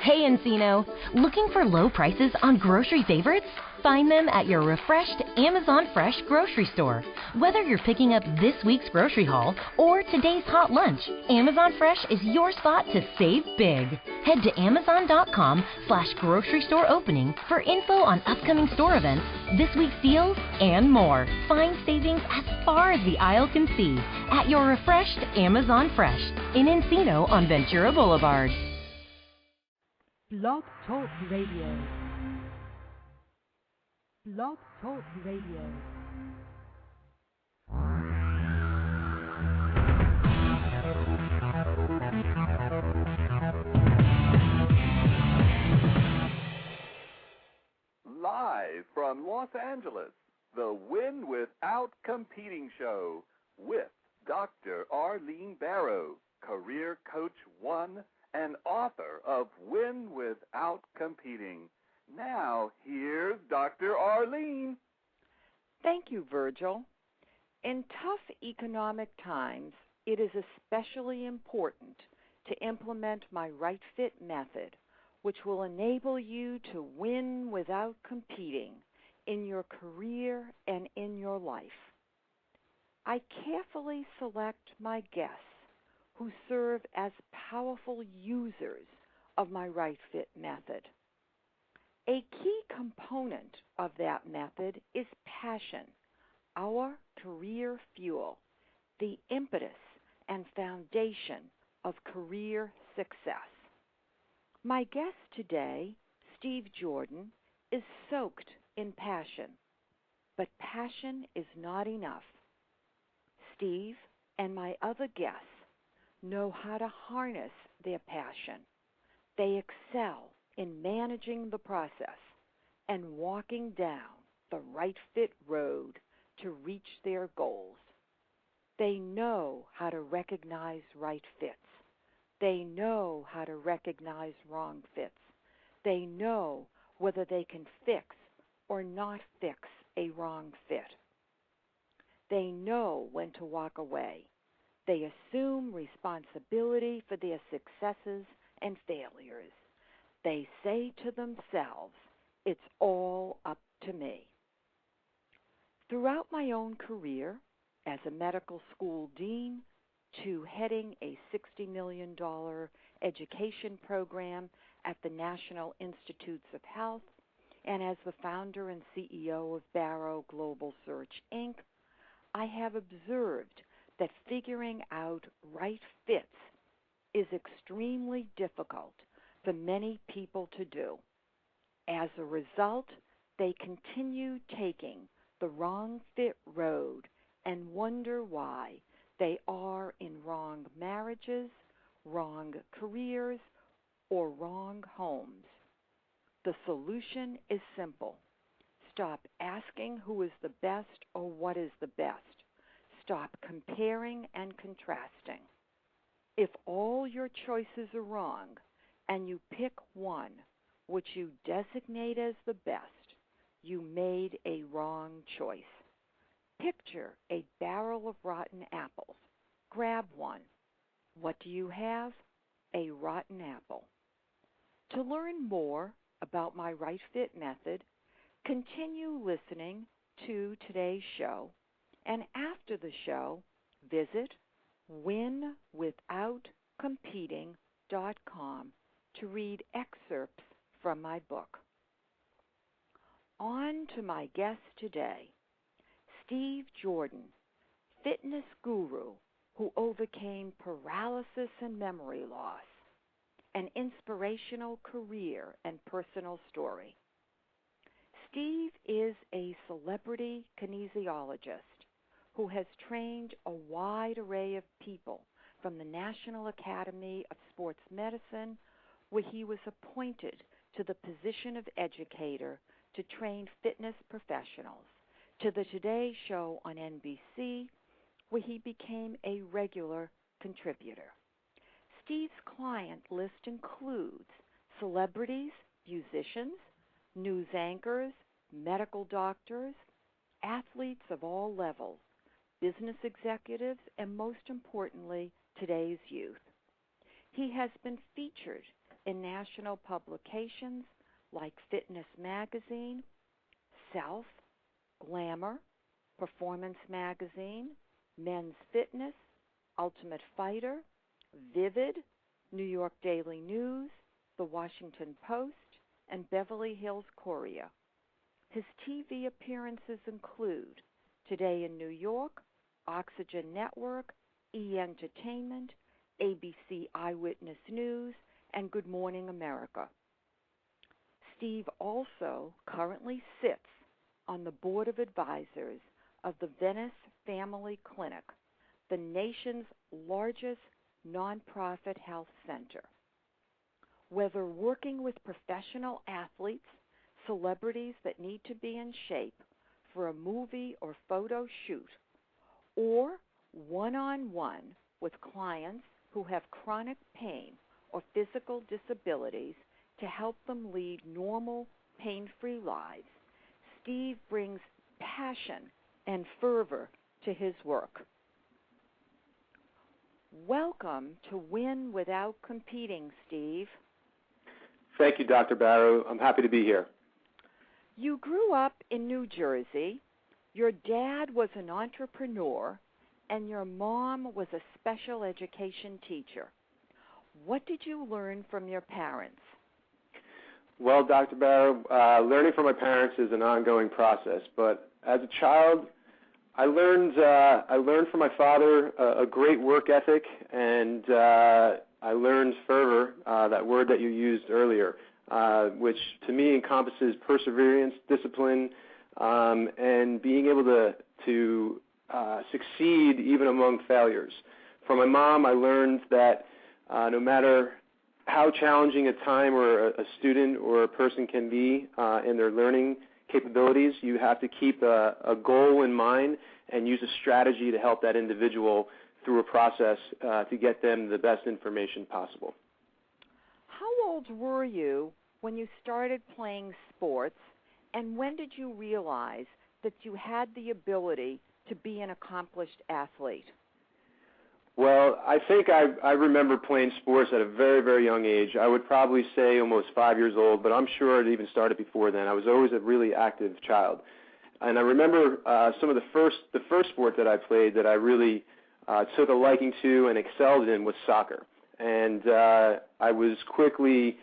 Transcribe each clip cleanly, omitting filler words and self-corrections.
Hey Encino, looking for low prices on grocery favorites? Find them at your refreshed Amazon Fresh grocery store. Whether you're picking up this week's grocery haul or today's hot lunch, Amazon Fresh is your spot to save big. Head to amazon.com/grocery store opening for info on upcoming store events, this week's deals, and more. Find savings as far as the aisle can see at your refreshed Amazon Fresh in Encino on Ventura Boulevard. Blog Talk Radio. Blog Talk Radio. Live from Los Angeles, the Win Without Competing Show with Dr. Arlene Barrow, Career Coach 1 and author of Win Without Competing. Now, here's Dr. Arlene. Thank you, Virgil. In tough economic times, it is especially important to implement my Right Fit method, which will enable you to win without competing in your career and in your life. I carefully select my guests who serve as powerful users of my Right Fit method. A key component of that method is passion, our career fuel, the impetus and foundation of career success. My guest today, Steve Jordan, is soaked in passion, but passion is not enough. Steve and my other guests know how to harness their passion. They excel in managing the process and walking down the right fit road to reach their goals. They know how to recognize right fits. They know how to recognize wrong fits. They know whether they can fix or not fix a wrong fit. They know when to walk away. They assume responsibility for their successes and failures. They say to themselves, "It's all up to me." Throughout my own career, as a medical school dean to heading a $60 million education program at the National Institutes of Health, and as the founder and CEO of Barrow Global Search, Inc., I have observed that figuring out right fits is extremely difficult for many people to do. As a result, they continue taking the wrong fit road and wonder why they are in wrong marriages, wrong careers, or wrong homes. The solution is simple. Stop asking who is the best or what is the best. Stop comparing and contrasting. If all your choices are wrong and you pick one which you designate as the best, you made a wrong choice. Picture a barrel of rotten apples. Grab one. What do you have? A rotten apple. To learn more about my Right Fit method, continue listening to today's show, and after the show, visit winwithoutcompeting.com to read excerpts from my book. On to my guest today, Steve Jordan, fitness guru who overcame paralysis and memory loss, an inspirational career and personal story. Steve is a celebrity kinesiologist who has trained a wide array of people from the National Academy of Sports Medicine, where he was appointed to the position of educator to train fitness professionals, to the Today Show on NBC, where he became a regular contributor. Steve's client list includes celebrities, musicians, news anchors, medical doctors, athletes of all levels, business executives, and most importantly, today's youth. He has been featured in national publications like Fitness Magazine, Self, Glamour, Performance Magazine, Men's Fitness, Ultimate Fighter, Vivid, New York Daily News, The Washington Post, and Beverly Hills Courier. His TV appearances include Today in New York, Oxygen Network, E! Entertainment, ABC Eyewitness News, and Good Morning America. Steve also currently sits on the Board of Advisors of the Venice Family Clinic, the nation's largest nonprofit health center. Whether working with professional athletes, celebrities that need to be in shape for a movie or photo shoot, or one-on-one with clients who have chronic pain or physical disabilities to help them lead normal, pain-free lives, Steve brings passion and fervor to his work. Welcome to Win Without Competing, Steve. Thank you, Dr. Barrow. I'm happy to be here. You grew up in New Jersey. Your dad was an entrepreneur, and your mom was a special education teacher. What did you learn from your parents? Well, Dr. Barrow, learning from my parents is an ongoing process, but as a child, I learned from my father a great work ethic, and I learned fervor, that word that you used earlier, which to me encompasses perseverance, discipline, and being able to succeed even among failures. From my mom, I learned that no matter how challenging a time or a student or a person can be in their learning capabilities, you have to keep a goal in mind and use a strategy to help that individual through a process to get them the best information possible. How old were you when you started playing sports, and when did you realize that you had the ability to be an accomplished athlete? Well, I think I remember playing sports at a very, very young age. I would probably say almost 5 years old, but I'm sure it even started before then. I was always a really active child. And I remember some of the first sport that I played that I really took a liking to and excelled in was soccer. And I was quickly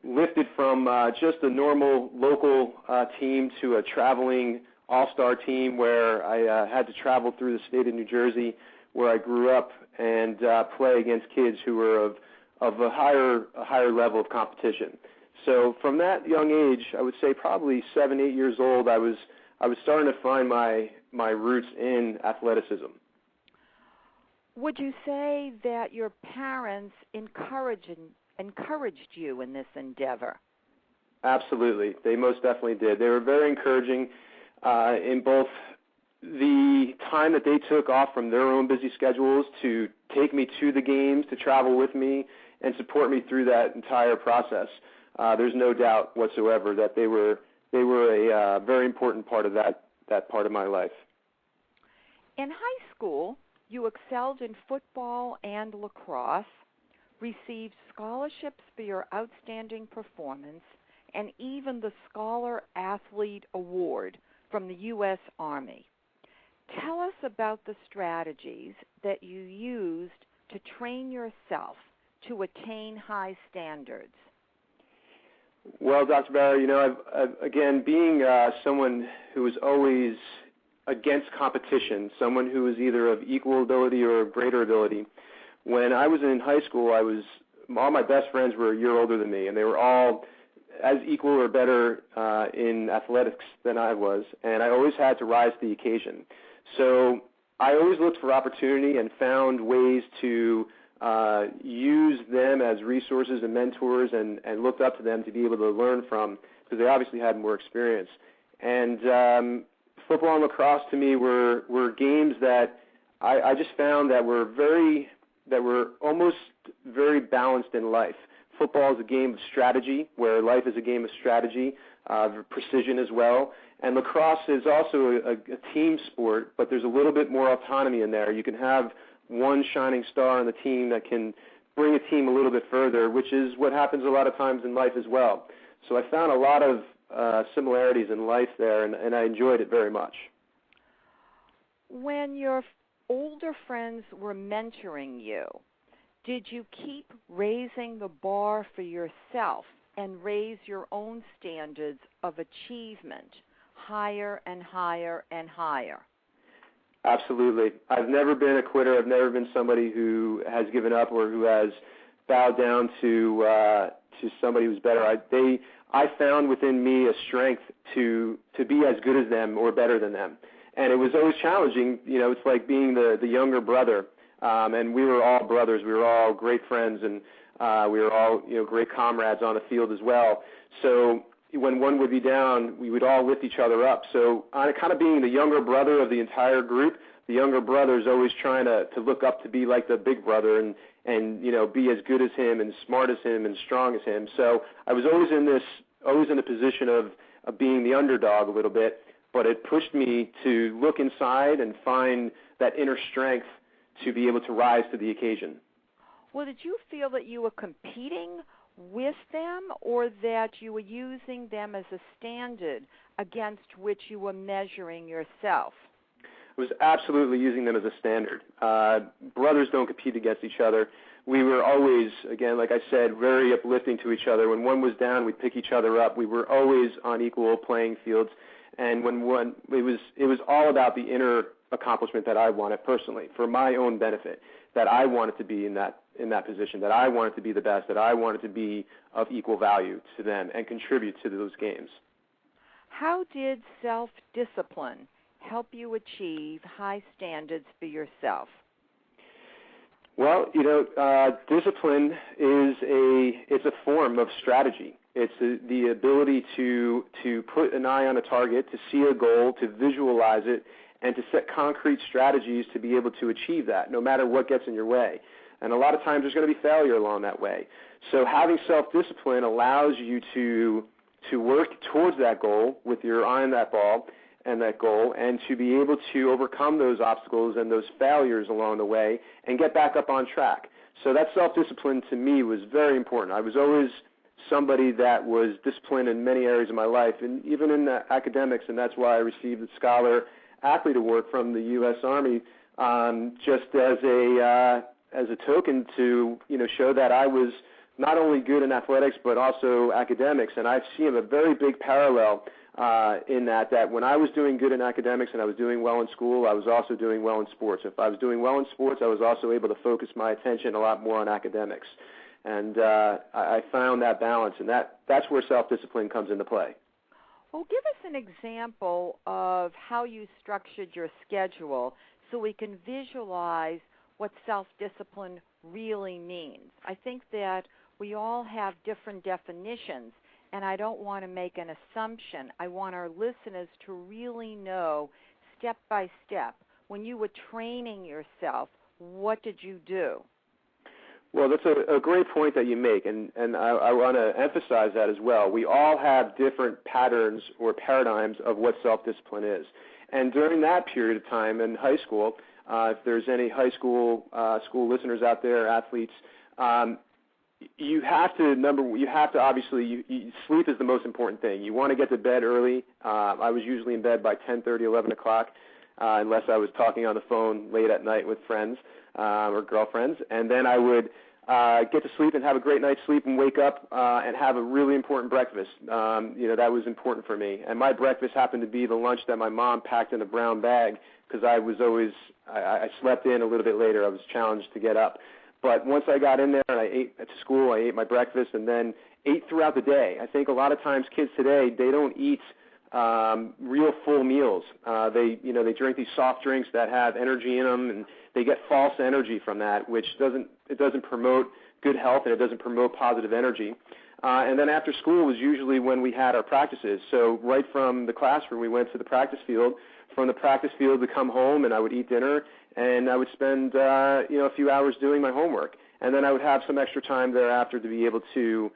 lifted from just a normal local team to a traveling all-star team where I had to travel through the state of New Jersey, where I grew up, and play against kids who were of a higher level of competition. So from that young age, I would say probably 7, 8 years old, I was starting to find my roots in athleticism. Would you say that your parents encouraged you in this endeavor? Absolutely. They most definitely did. They were very encouraging in both the time that they took off from their own busy schedules to take me to the games, to travel with me, and support me through that entire process. There's no doubt whatsoever that they were a very important part of that part of my life. In high school, you excelled in football and lacrosse, received scholarships for your outstanding performance, and even the Scholar Athlete Award from the U.S. Army. Tell us about the strategies that you used to train yourself to attain high standards. Well, Dr. Barrow, I've again, being someone who was always against competition, someone who was either of equal ability or of greater ability, when I was in high school, all my best friends were a year older than me, and they were all as equal or better in athletics than I was, and I always had to rise to the occasion. So I always looked for opportunity and found ways to use them as resources and mentors and looked up to them to be able to learn from, because they obviously had more experience. And football and lacrosse to me were games that I just found that were almost very balanced in life. Football is a game of strategy, where life is a game of strategy, precision as well. And lacrosse is also a team sport, but there's a little bit more autonomy in there. You can have one shining star on the team that can bring a team a little bit further, which is what happens a lot of times in life as well. So I found a lot of similarities in life there, and I enjoyed it very much. When your older friends were mentoring you, did you keep raising the bar for yourself and raise your own standards of achievement higher and higher and higher? Absolutely. I've never been a quitter. I've never been somebody who has given up or who has bowed down to somebody who's better. I found within me a strength to be as good as them or better than them. And it was always challenging. You know, it's like being the younger brother. And we were all brothers. We were all great friends, and we were all, you know, great comrades on the field as well. So when one would be down, we would all lift each other up. So on kind of being the younger brother of the entire group, the younger brother is always trying to look up to be like the big brother and you know, be as good as him and smart as him and strong as him. So I was always in a position of being the underdog a little bit, but it pushed me to look inside and find that inner strength to be able to rise to the occasion. Well, did you feel that you were competing with them, or that you were using them as a standard against which you were measuring yourself? I was absolutely using them as a standard. Brothers don't compete against each other. We were always, again, like I said, very uplifting to each other. When one was down, we'd pick each other up. We were always on equal playing fields. And when one, it was all about the inner accomplishment that I wanted personally, for my own benefit, that I wanted to be in that position, that I wanted to be the best, that I wanted to be of equal value to them and contribute to those games. How did self-discipline help you achieve high standards for yourself? Well, you know, discipline it's a form of strategy. It's the ability to put an eye on a target, to see a goal, to visualize it, and to set concrete strategies to be able to achieve that, no matter what gets in your way. And a lot of times there's going to be failure along that way. So having self-discipline allows you to work towards that goal with your eye on that ball and that goal, and to be able to overcome those obstacles and those failures along the way and get back up on track. So that self-discipline to me was very important. I was always somebody that was disciplined in many areas of my life, and even in academics, and that's why I received the Scholar Athlete Award from the U.S. Army, just as a token to, you know, show that I was not only good in athletics but also academics. And I've seen a very big parallel in that when I was doing good in academics and I was doing well in school, I was also doing well in sports. If I was doing well in sports, I was also able to focus my attention a lot more on academics. And I found that balance, and that's where self-discipline comes into play. Well, give us an example of how you structured your schedule so we can visualize what self-discipline really means. I think that we all have different definitions, and I don't want to make an assumption. I want our listeners to really know step by step, when you were training yourself, what did you do? Well, that's a great point that you make, and I want to emphasize that as well. We all have different patterns or paradigms of what self-discipline is. And during that period of time in high school, if there's any high school listeners out there, athletes, you have to obviously, sleep is the most important thing. You want to get to bed early. I was usually in bed by 10:30, 11 o'clock, unless I was talking on the phone late at night with friends or girlfriends. And then I would get to sleep and have a great night's sleep and wake up and have a really important breakfast. That was important for me. And my breakfast happened to be the lunch that my mom packed in a brown bag, because I slept in a little bit later. I was challenged to get up. But once I got in there and I ate at school, I ate my breakfast and then ate throughout the day. I think a lot of times kids today, they don't eat real full meals. They drink these soft drinks that have energy in them, and they get false energy from that, which doesn't promote good health, and it doesn't promote positive energy. And then after school was usually when we had our practices. So right from the classroom, we went to the practice field. From the practice field, we come home, and I would eat dinner, and I would spend a few hours doing my homework. And then I would have some extra time thereafter to be able to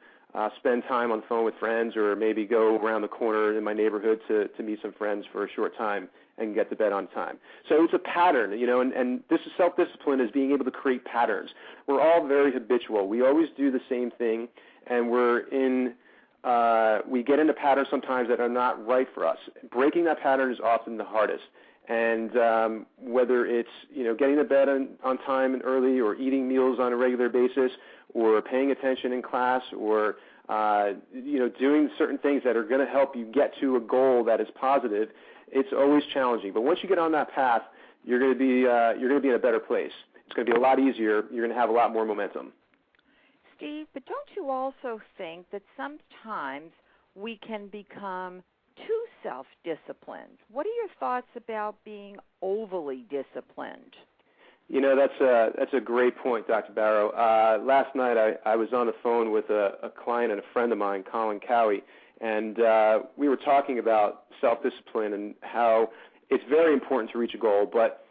spend time on the phone with friends, or maybe go around the corner in my neighborhood to meet some friends for a short time and get to bed on time. So it's a pattern, and this is self-discipline, is being able to create patterns. We're all very habitual. We always do the same thing, and we get into patterns sometimes that are not right for us. Breaking that pattern is often the hardest. And whether it's getting to bed on time and early, or eating meals on a regular basis, or paying attention in class, or doing certain things that are going to help you get to a goal that is positive, it's always challenging. But once you get on that path, you're going to be in a better place. It's going to be a lot easier. You're going to have a lot more momentum. Steve, but don't you also think that sometimes we can become too self-disciplined? What are your thoughts about being overly disciplined? That's a great point, Dr. Barrow. Last night I was on the phone with a client and a friend of mine, Colin Cowie, and we were talking about self-discipline and how it's very important to reach a goal, but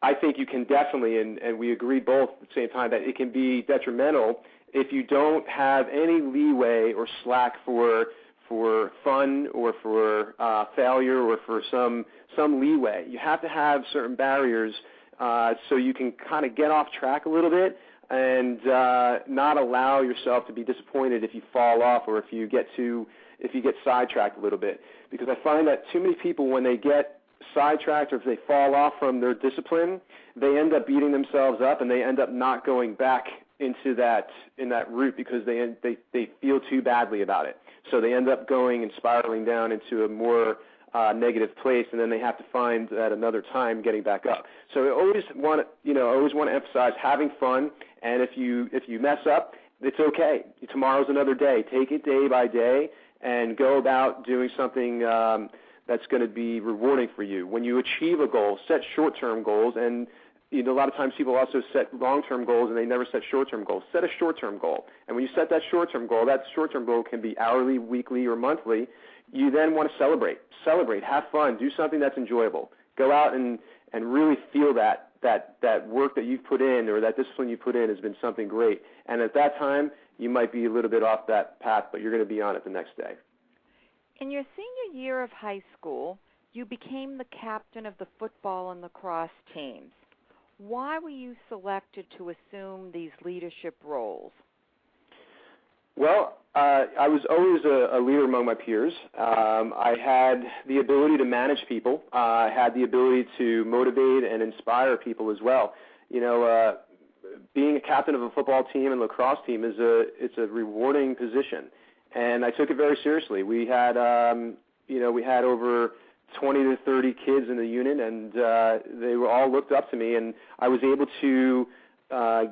I think you can definitely, and we agree both at the same time, that it can be detrimental if you don't have any leeway or slack for fun, or for failure, or for some leeway. You have to have certain barriers so you can kind of get off track a little bit and not allow yourself to be disappointed if you fall off, or if you get sidetracked a little bit. Because I find that too many people, when they get sidetracked or if they fall off from their discipline, they end up beating themselves up, and they end up not going back into that route because they feel too badly about it. So they end up going and spiraling down into a more negative place, and then they have to find at another time getting back up. So I always want to emphasize having fun, and if you mess up, it's okay. Tomorrow's another day. Take it day by day and go about doing something that's going to be rewarding for you. When you achieve a goal, set short-term goals, and a lot of times people also set long-term goals and they never set short-term goals. Set a short-term goal. And when you set that short-term goal can be hourly, weekly, or monthly. You then want to celebrate, have fun, do something that's enjoyable. Go out and really feel that work that you've put in, or that discipline you put in, has been something great. And at that time, you might be a little bit off that path, but you're going to be on it the next day. In your senior year of high school, you became the captain of the football and lacrosse teams. Why were you selected to assume these leadership roles? Well, I was always a leader among my peers. I had the ability to manage people. I had the ability to motivate and inspire people as well. Being a captain of a football team and lacrosse team it's a rewarding position, and I took it very seriously. We had over 20 to 30 kids in the unit, and they were all looked up to me, and I was able to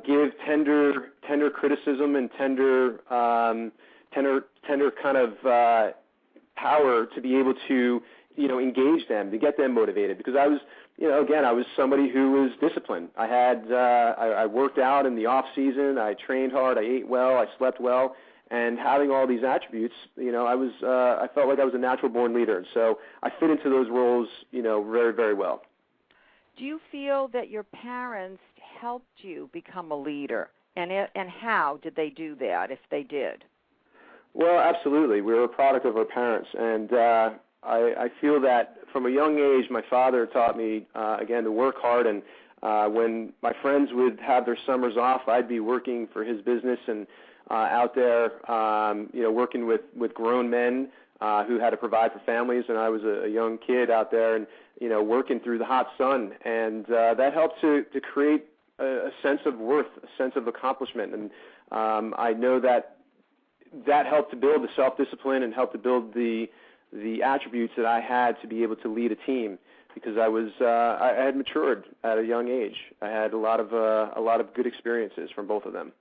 give tender criticism and tender kind of power to be able to engage them, to get them motivated, because I was I was somebody who was disciplined. I worked out in the off season, I trained hard, I ate well, I slept well. And having all these attributes, I felt like I was a natural born leader. And so I fit into those roles, very, very well. Do you feel that your parents helped you become a leader? And how did they do that, if they did? Well, absolutely. We were a product of our parents. And I feel that from a young age, my father taught me, again, to work hard. And when my friends would have their summers off, I'd be working for his business and out there, working with grown men who had to provide for families, and I was a young kid out there and, working through the hot sun, and that helped to create a sense of worth, a sense of accomplishment, and I know that helped to build the self-discipline and helped to build the attributes that I had to be able to lead a team, because I had matured at a young age. I had a lot of good experiences from both of them.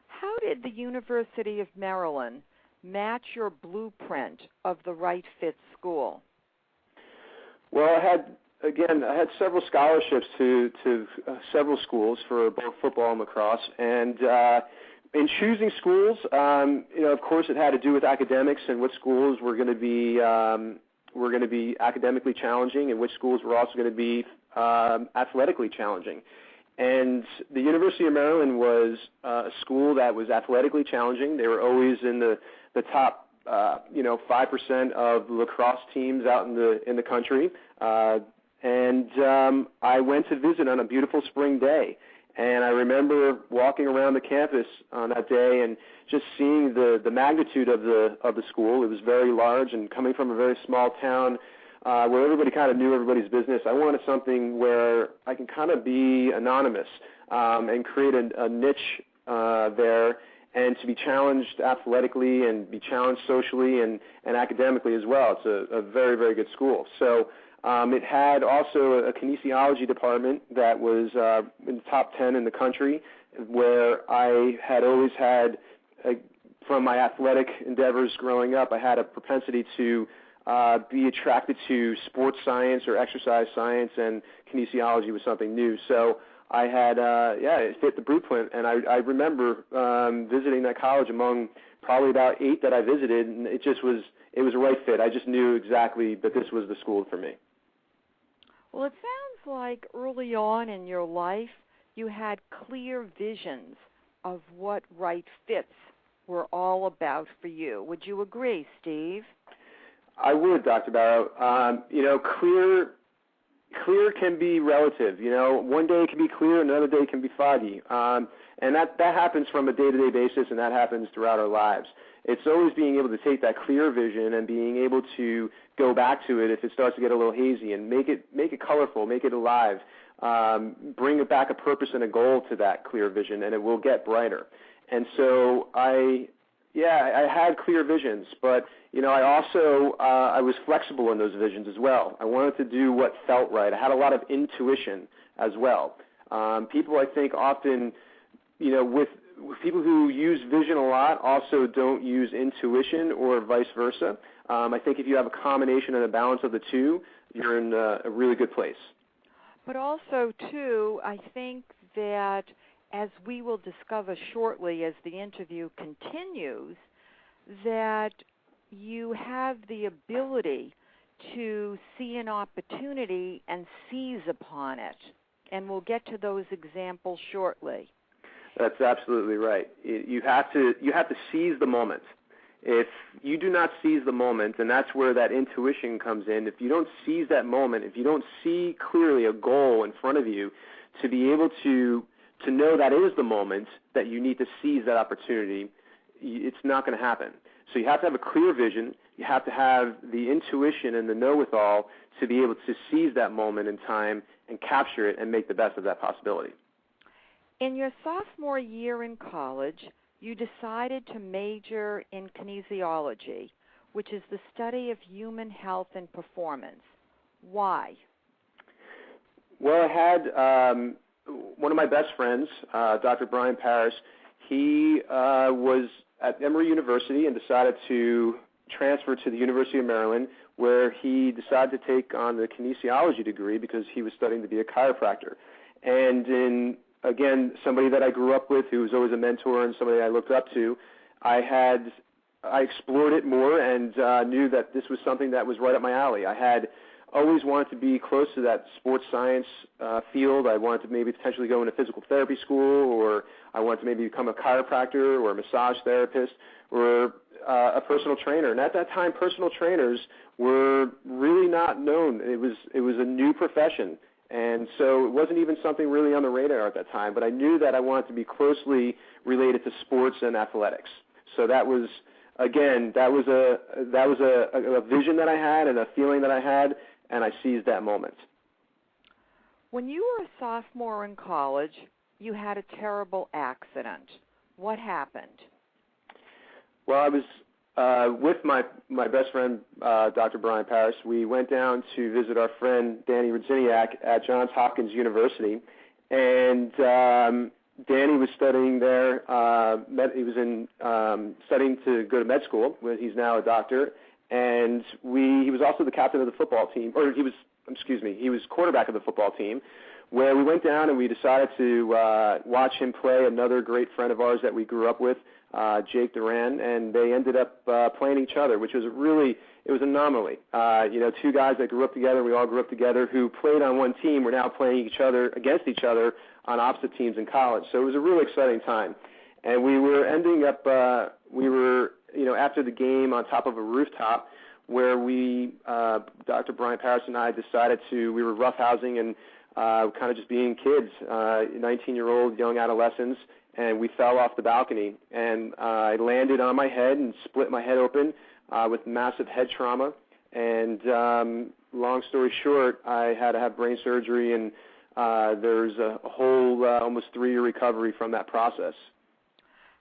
How did the University of Maryland match your blueprint of the right fit school? Well, I had several scholarships to several schools for both football and lacrosse, and in choosing schools, of course, it had to do with academics and what schools were going to be academically challenging, and which schools were also going to be athletically challenging. And the University of Maryland was a school that was athletically challenging. They were always in the top 5% of lacrosse teams out in the country. And I went to visit on a beautiful spring day. And I remember walking around the campus on that day and just seeing the magnitude of the school. It was very large, and coming from a very small town where everybody kind of knew everybody's business, I wanted something where I can kind of be anonymous and create a niche there, and to be challenged athletically and be challenged socially and academically as well. It's a very, very good school. So it had also a kinesiology department that was in the top 10 in the country, where I had always had, from my athletic endeavors growing up, I had a propensity to be attracted to sports science or exercise science, and kinesiology was something new. So I had, it fit the blueprint, and I remember visiting that college among probably about 8 that I visited, and it was a right fit. I just knew exactly that this was the school for me. Well, it sounds like early on in your life you had clear visions of what right fits were all about for you. Would you agree, Steve? I would, Dr. Barrow. Clear can be relative. One day it can be clear, another day it can be foggy. And that happens from a day-to-day basis, and that happens throughout our lives. It's always being able to take that clear vision and being able to go back to it if it starts to get a little hazy, and make it colorful, make it alive, bring back a purpose and a goal to that clear vision, and it will get brighter. And so I had clear visions, but I also I was flexible in those visions as well. I wanted to do what felt right. I had a lot of intuition as well. People, I think, often, with people who use vision a lot also don't use intuition, or vice versa. I think if you have a combination and a balance of the two, you're in a really good place. But also, too, I think that, as we will discover shortly as the interview continues, that you have the ability to see an opportunity and seize upon it. And we'll get to those examples shortly. That's absolutely right. You have to seize the moment. If you do not seize the moment, and that's where that intuition comes in, if you don't seize that moment, if you don't see clearly a goal in front of you, to be able to know that is the moment that you need to seize that opportunity, it's not going to happen. So you have to have a clear vision. You have to have the intuition and the know-with-all to be able to seize that moment in time and capture it and make the best of that possibility. In your sophomore year in college, you decided to major in kinesiology, which is the study of human health and performance. Why? Well, I had one of my best friends, Dr. Brian Parris. He was at Emory University and decided to transfer to the University of Maryland, where he decided to take on the kinesiology degree because he was studying to be a chiropractor. And again, somebody that I grew up with, who was always a mentor and somebody I looked up to, I explored it more and knew that this was something that was right up my alley. I had always wanted to be close to that sports science field. I wanted to maybe potentially go into physical therapy school, or I wanted to maybe become a chiropractor or a massage therapist or a personal trainer. And at that time, personal trainers were really not known. It was a new profession. And so it wasn't even something really on the radar at that time, but I knew that I wanted to be closely related to sports and athletics. So that was, again, that was a vision that I had and a feeling that I had, and I seized that moment. When you were a sophomore in college, you had a terrible accident. What happened? Well, I was with my best friend, Dr. Brian Parris. We went down to visit our friend Danny Radziniak at Johns Hopkins University, and Danny was studying there. He was studying to go to med school. He's now a doctor, and he was also the captain of the football team, or he was quarterback of the football team, where we went down and we decided to watch him play another great friend of ours that we grew up with, Jake Duran, and they ended up playing each other, which was it was an anomaly. Two guys that grew up together, we all grew up together, who played on one team, were now playing against each other on opposite teams in college. So it was a really exciting time. And we were ending up, after the game on top of a rooftop where Dr. Brian Paris and I decided we were roughhousing and kind of just being kids, 19-year-old young adolescents, and we fell off the balcony. And I landed on my head and split my head open with massive head trauma. And long story short, I had to have brain surgery, and there's a whole almost 3-year recovery from that process.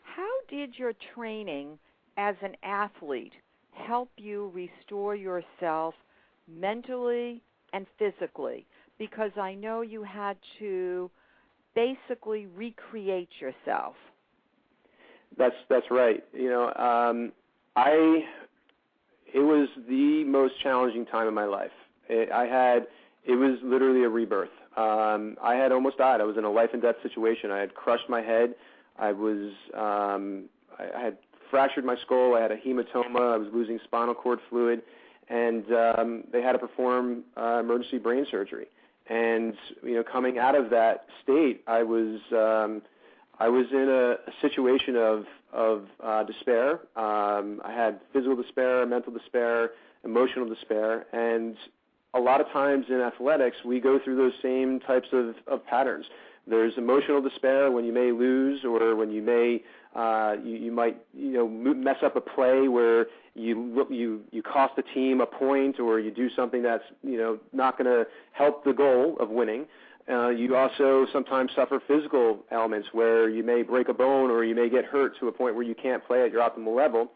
How did your training as an athlete help you restore yourself mentally and physically? Because I know you had to basically recreate yourself. That's right. It was the most challenging time in my life. It was literally a rebirth. I had almost died. I was in a life and death situation. I had crushed my head. I had fractured my skull. I had a hematoma. I was losing spinal cord fluid, and they had to perform emergency brain surgery. And coming out of that state, I was in a situation of despair. I had physical despair, mental despair, emotional despair, and a lot of times in athletics, we go through those same types of patterns. There's emotional despair when you may lose, or when you may you might mess up a play where you cost the team a point, or you do something that's not going to help the goal of winning. You also sometimes suffer physical ailments where you may break a bone, or you may get hurt to a point where you can't play at your optimal level.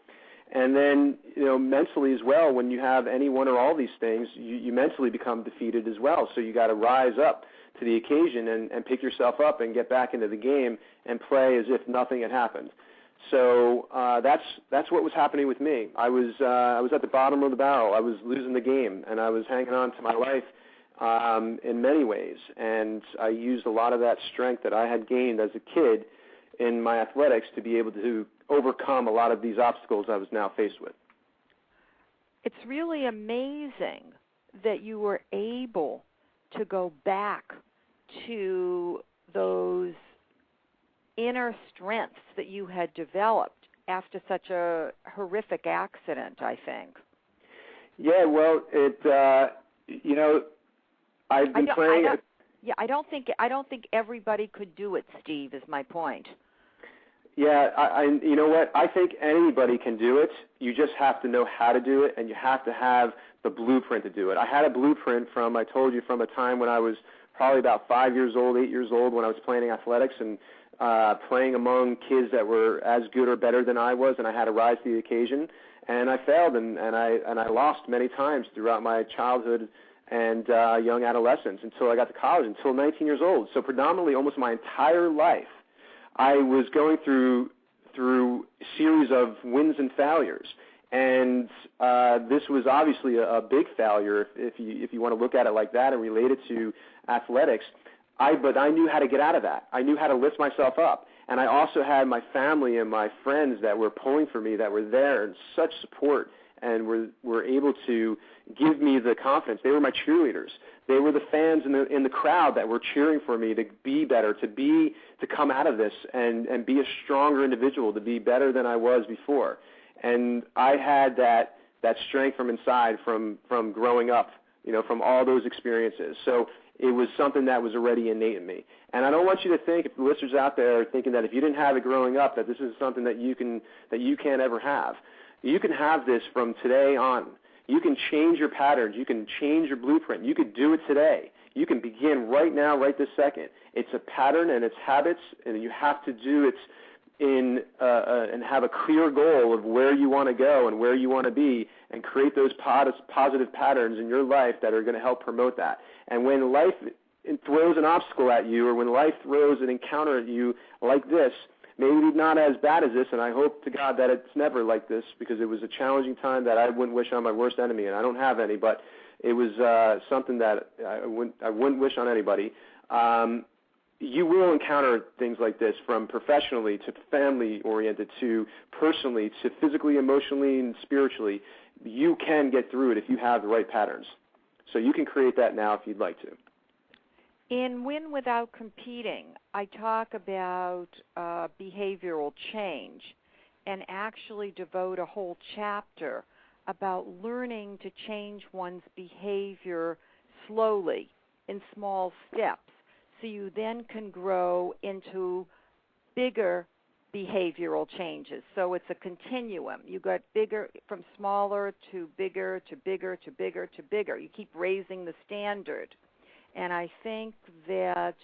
And then, mentally as well, when you have any one or all these things, you mentally become defeated as well. So you got to rise up to the occasion and pick yourself up and get back into the game and play as if nothing had happened. So that's what was happening with me. I was at the bottom of the barrel. I was losing the game, and I was hanging on to my life in many ways. And I used a lot of that strength that I had gained as a kid in my athletics to be able to overcome a lot of these obstacles I was now faced with. It's really amazing that you were able to go back to those inner strengths that you had developed after such a horrific accident, I think. Yeah, well, I've been playing. I don't think everybody could do it, Steve, is my point. Yeah, you know what? I think anybody can do it. You just have to know how to do it, and you have to have the blueprint to do it. I had a blueprint from a time when I was probably about 5 years old, 8 years old, when I was playing athletics and playing among kids that were as good or better than I was, and I had to rise to the occasion. And I failed, and I lost many times throughout my childhood and young adolescence until I got to college, until 19 years old. So predominantly almost my entire life, I was going through a series of wins and failures, and this was obviously a big failure if you want to look at it like that and relate it to athletics. But I knew how to get out of that. I knew how to lift myself up, and I also had my family and my friends that were pulling for me, that were there and such support, and were able to give me the confidence. They were my cheerleaders. They were the fans in the crowd that were cheering for me to be better, to come out of this and be a stronger individual, to be better than I was before. And I had that strength from inside, from growing up, from all those experiences. So it was something that was already innate in me. And I don't want you to think, if the listeners out there are thinking that if you didn't have it growing up, that this is something that you can't ever have. You can have this from today on. You can change your patterns. You can change your blueprint. You could do it today. You can begin right now, right this second. It's a pattern and it's habits, and you have to do it and have a clear goal of where you want to go and where you want to be, and create those positive patterns in your life that are going to help promote that. And when life throws an obstacle at you, or when life throws an encounter at you like this, maybe not as bad as this, and I hope to God that it's never like this, because it was a challenging time that I wouldn't wish on my worst enemy, and I don't have any, but it was something that I wouldn't wish on anybody. you will encounter things like this, from professionally to family-oriented to personally to physically, emotionally, and spiritually. You can get through it if you have the right patterns. So you can create that now if you'd like to. In Win Without Competing, I talk about behavioral change and actually devote a whole chapter about learning to change one's behavior slowly in small steps, so you then can grow into bigger behavioral changes. So it's a continuum. You got bigger, from smaller to bigger to bigger to bigger to bigger. You keep raising the standard. And I think that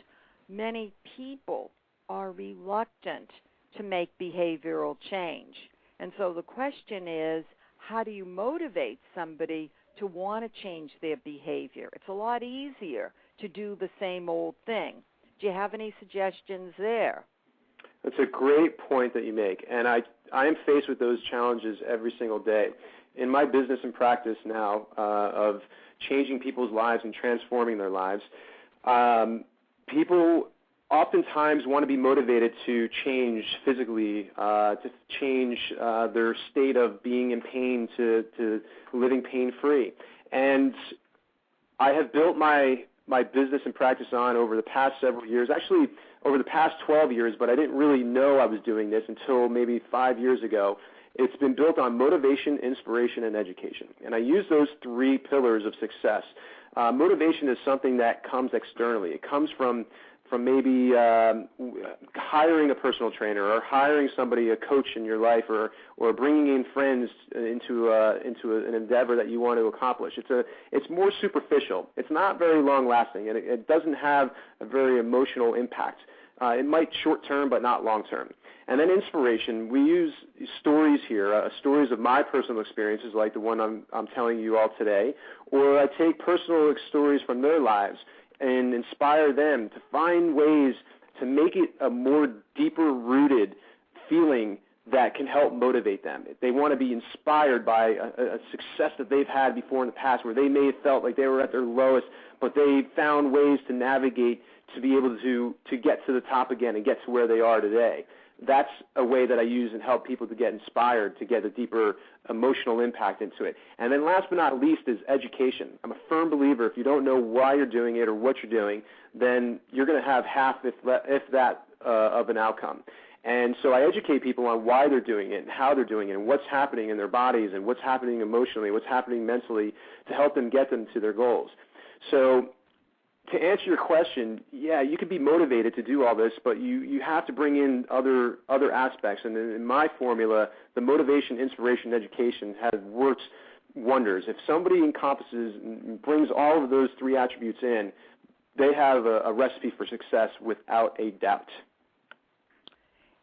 many people are reluctant to make behavioral change. And so the question is, how do you motivate somebody to want to change their behavior? It's a lot easier to do the same old thing. Do you have any suggestions there? That's a great point that you make, and I am faced with those challenges every single day. In my business and practice now of changing people's lives and transforming their lives, people oftentimes want to be motivated to change physically, to change their state of being in pain to living pain-free. And I have built my business and practice on over the past several years, actually over the past 12 years, but I didn't really know I was doing this until maybe 5 years ago. It's been built on motivation, inspiration, and education. And I use those three pillars of success. Motivation is something that comes externally. It comes from maybe hiring a personal trainer or hiring somebody, a coach in your life, or bringing in friends into an endeavor that you want to accomplish. It's more superficial. It's not very long-lasting, and it doesn't have a very emotional impact. It might short-term, but not long-term. And then inspiration, we use stories here, stories of my personal experiences like the one I'm telling you all today, or I take personal stories from their lives and inspire them to find ways to make it a more deeper-rooted feeling that can help motivate them. If they want to be inspired by a success that they've had before in the past where they may have felt like they were at their lowest, but they found ways to navigate to be able to get to the top again and get to where they are today. That's a way that I use and help people to get inspired, to get a deeper emotional impact into it. And then last but not least is education. I'm a firm believer if you don't know why you're doing it or what you're doing, then you're going to have half, if that, of an outcome. And so I educate people on why they're doing it and how they're doing it and what's happening in their bodies and what's happening emotionally, what's happening mentally to help them get them to their goals. So to answer your question, yeah, you can be motivated to do all this, but you have to bring in other aspects. And in my formula, the motivation, inspiration, education has worked wonders. If somebody encompasses and brings all of those three attributes in, they have a recipe for success without a doubt.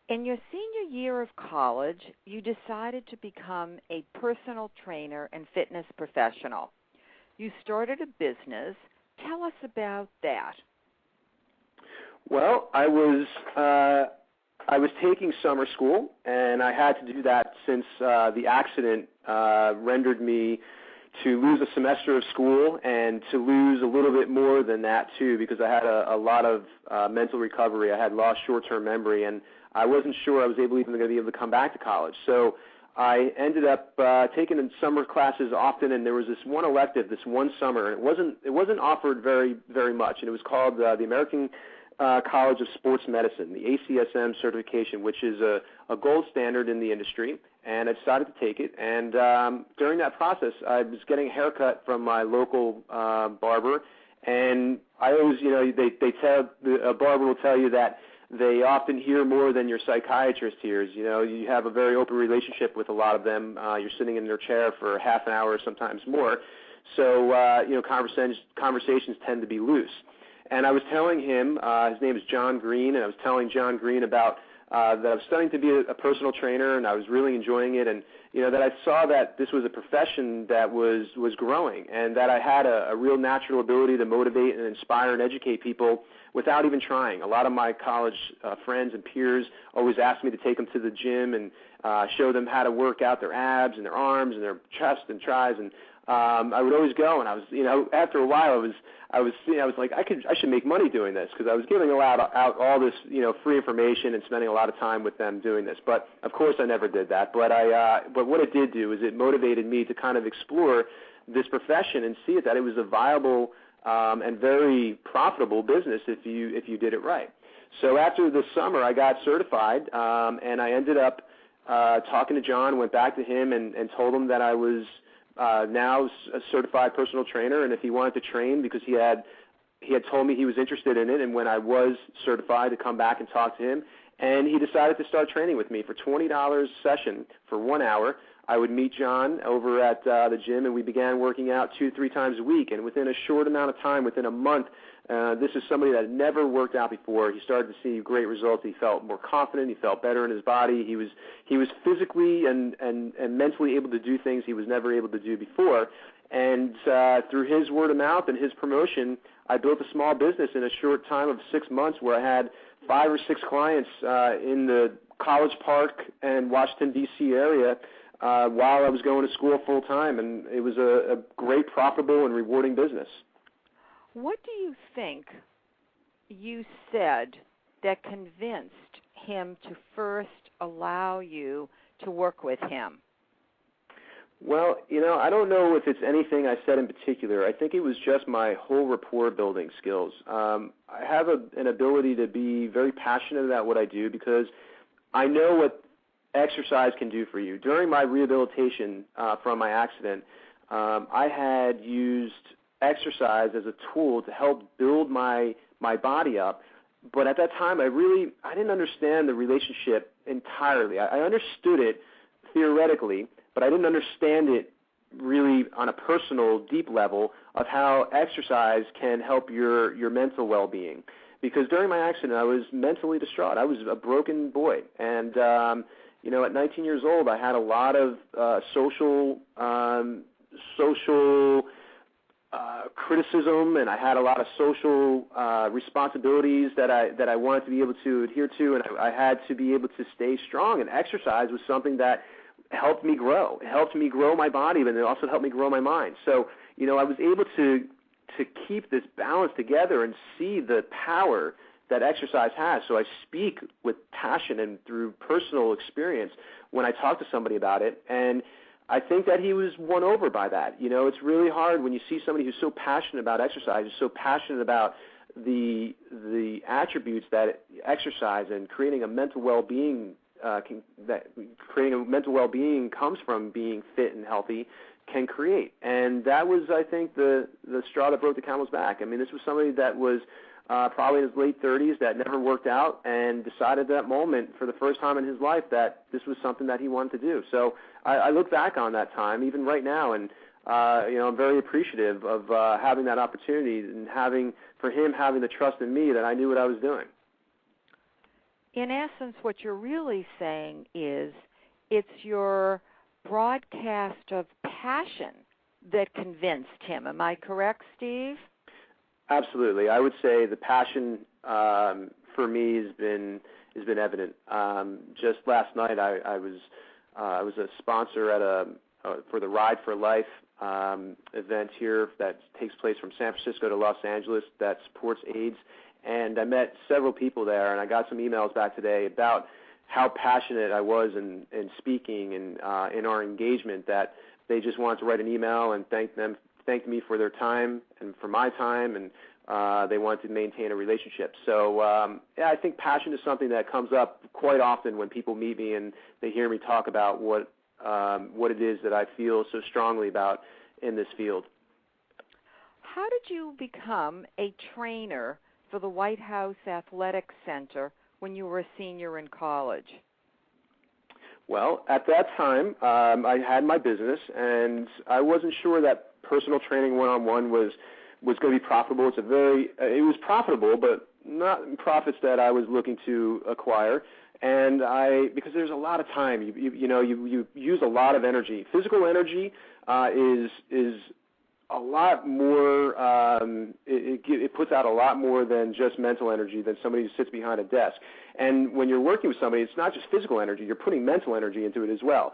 In your senior year of college, you decided to become a personal trainer and fitness professional. You started a business. Tell us about that. Well, I was taking summer school, and I had to do that since the accident rendered me to lose a semester of school and to lose a little bit more than that, too, because I had a lot of mental recovery. I had lost short-term memory, and I wasn't sure I was even going to be able to come back to college. So I ended up taking summer classes often, and there was this one elective this one summer, and it wasn't offered very, very much, and it was called the American College of Sports Medicine, the ACSM certification, which is a gold standard in the industry, and I decided to take it. And during that process, I was getting a haircut from my local barber, and I always, a barber will tell you that they often hear more than your psychiatrist hears. You have a very open relationship with a lot of them. You're sitting in their chair for half an hour, sometimes more. So, conversations tend to be loose. And I was telling him, his name is John Green, and I was telling John Green about that I was studying to be a personal trainer, and I was really enjoying it, and that I saw that this was a profession that was growing, and that I had a real natural ability to motivate and inspire and educate people without even trying. A lot of my college friends and peers always asked me to take them to the gym and show them how to work out their abs and their arms and their chest and tris, and I would always go, and I was, after a while, I was like, I should make money doing this, because I was giving out all this, free information and spending a lot of time with them doing this. But of course, I never did that. But what it did do is it motivated me to kind of explore this profession and see that it was a viable and very profitable business if you did it right. So after the summer, I got certified, and I ended up talking to John, went back to him, and told him that I was now a certified personal trainer, and if he wanted to train, because he had told me he was interested in it, and when I was certified, to come back and talk to him, and he decided to start training with me for $20 a session for 1 hour. I would meet John over at the gym, and we began working out 2-3 times a week, and within a short amount of time, within a month, this is somebody that had never worked out before. He started to see great results. He felt more confident. He felt better in his body. He was physically and mentally able to do things he was never able to do before. And through his word of mouth and his promotion, I built a small business in a short time of 6 months, where I had 5 or 6 clients in the College Park and Washington, D.C. area while I was going to school full time, and it was a great, profitable, and rewarding business. What do you think you said that convinced him to first allow you to work with him? Well, I don't know if it's anything I said in particular. I think it was just my whole rapport building skills. I have an ability to be very passionate about what I do, because I know what exercise can do for you. During my rehabilitation from my accident, I had used exercise as a tool to help build my body up, but at that time I didn't understand the relationship entirely. I understood it theoretically, but I didn't understand it really on a personal, deep level of how exercise can help your mental well-being. Because during my accident, I was mentally distraught. I was a broken boy, and at 19 years old, I had a lot of social criticism, and I had a lot of social responsibilities that I wanted to be able to adhere to, and I had to be able to stay strong. And exercise was something that helped me grow. It helped me grow my body, but it also helped me grow my mind. So, I was able to keep this balance together and see the power that exercise has. So I speak with passion and through personal experience when I talk to somebody about it, and I think that he was won over by that. It's really hard when you see somebody who's so passionate about exercise, who's so passionate about the attributes that exercise and creating a mental well-being comes from being fit and healthy, can create. And that was, I think, the straw that broke the camel's back. I mean, this was somebody that was probably in his late 30s that never worked out, and decided at that moment for the first time in his life that this was something that he wanted to do. So I look back on that time, even right now, and I'm very appreciative of having that opportunity and having the trust in me that I knew what I was doing. In essence, what you're really saying is it's your broadcast of passion that convinced him. Am I correct, Steve? Absolutely. I would say the passion for me has been evident. Just last night, I was a sponsor at for the Ride for Life event here that takes place from San Francisco to Los Angeles that supports AIDS, and I met several people there, and I got some emails back today about how passionate I was in speaking and in our engagement, that they just wanted to write an email and thanked me for their time and for my time, and they wanted to maintain a relationship. So I think passion is something that comes up quite often when people meet me and they hear me talk about what it is that I feel so strongly about in this field. How did you become a trainer for the White House Athletic Center when you were a senior in college? Well, at that time, I had my business, and I wasn't sure that personal training one-on-one was going to be profitable. It was profitable, but not profits that I was looking to acquire. And because there's a lot of time, you use a lot of energy. Physical energy is a lot more. It puts out a lot more than just mental energy than somebody who sits behind a desk. And when you're working with somebody, it's not just physical energy. You're putting mental energy into it as well.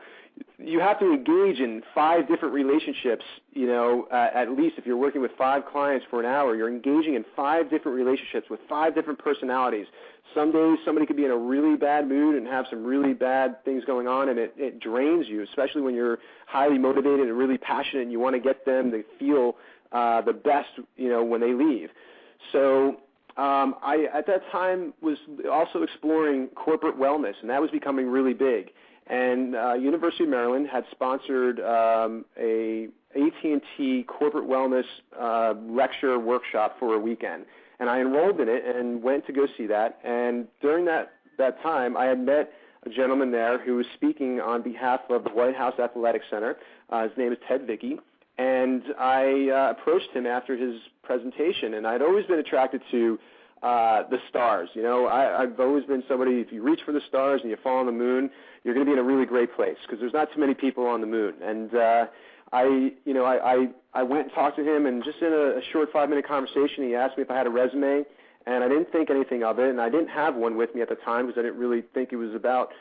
You have to engage in 5 different relationships, at least if you're working with 5 clients for an hour, you're engaging in 5 different relationships with 5 different personalities. Some days somebody could be in a really bad mood and have some really bad things going on, and it drains you, especially when you're highly motivated and really passionate and you want to get them to feel the best, when they leave. So I, at that time, was also exploring corporate wellness, and that was becoming really big. And University of Maryland had sponsored a AT&T corporate wellness lecture workshop for a weekend. And I enrolled in it and went to go see that. And during that time, I had met a gentleman there who was speaking on behalf of the White House Athletic Center. His name is Ted Vicky. And I approached him after his presentation, and I'd always been attracted to the stars. I've always been somebody, if you reach for the stars and you fall on the moon, you're going to be in a really great place because there's not too many people on the moon. And I went and talked to him, and just in a short 5-minute conversation, he asked me if I had a resume, and I didn't think anything of it, and I didn't have one with me at the time because I didn't really think it was about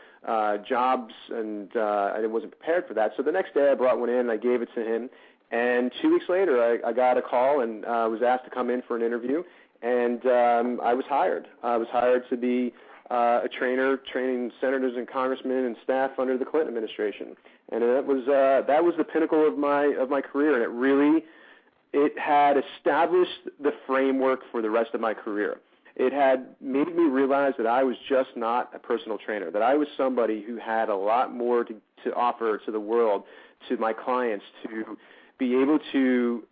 jobs, and I wasn't prepared for that. So the next day I brought one in, and I gave it to him, and 2 weeks later I got a call and was asked to come in for an interview, and I was hired. I was hired to be a trainer, training senators and congressmen and staff under the Clinton administration, and that was the pinnacle of my career, and it had established the framework for the rest of my career. It had made me realize that I was just not a personal trainer, that I was somebody who had a lot more to offer to the world, to my clients, to be able to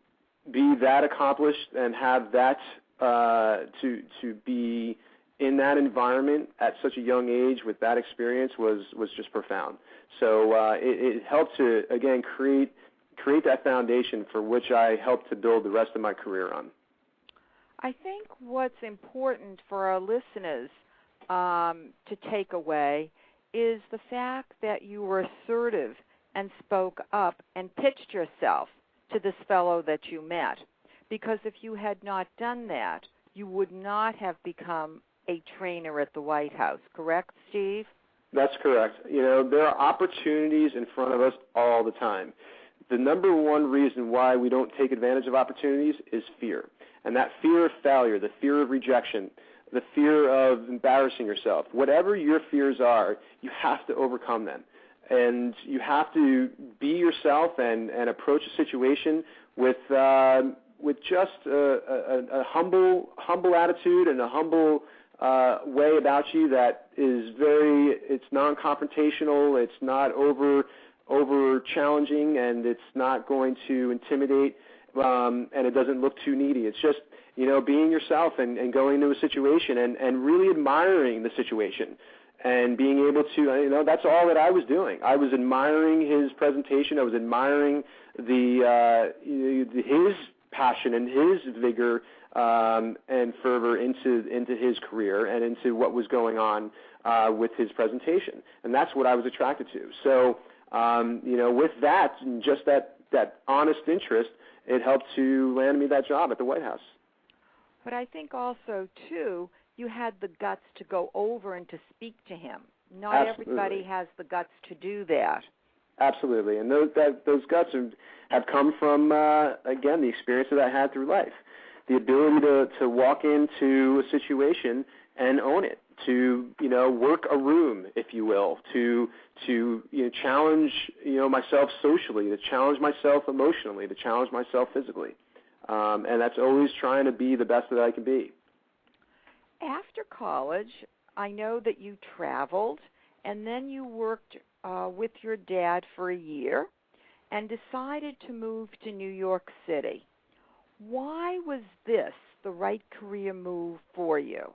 be that accomplished and have that to be in that environment at such a young age with that experience was just profound. So it helped to, again, create that foundation for which I helped to build the rest of my career on. I think what's important for our listeners to take away is the fact that you were assertive and spoke up and pitched yourself to this fellow that you met. Because if you had not done that, you would not have become a trainer at the White House. Correct, Steve? That's correct. There are opportunities in front of us all the time. The number one reason why we don't take advantage of opportunities is fear. And that fear of failure, the fear of rejection, the fear of embarrassing yourself, whatever your fears are, you have to overcome them. And you have to be yourself and approach a situation with just a humble attitude and a humble way about you that is it's non-confrontational, it's not over challenging, and it's not going to intimidate, and it doesn't look too needy. It's just, being yourself and going into a situation and really admiring the situation and being able to, that's all that I was doing. I was admiring his presentation. I was admiring his passion and his vigor and fervor into his career and into what was going on with his presentation. And that's what I was attracted to. So, with that, just that honest interest, it helped to land me that job at the White House. But I think also, too, you had the guts to go over and to speak to him. Not Absolutely. Everybody has the guts to do that. Absolutely. And those guts have come from, again, the experience that I had through life. The ability to walk into a situation and own it, to, work a room, if you will, to challenge, myself socially, to challenge myself emotionally, to challenge myself physically. And that's always trying to be the best that I can be. After college, I know that you traveled, and then you worked with your dad for a year and decided to move to New York City. Why was this the right career move for you?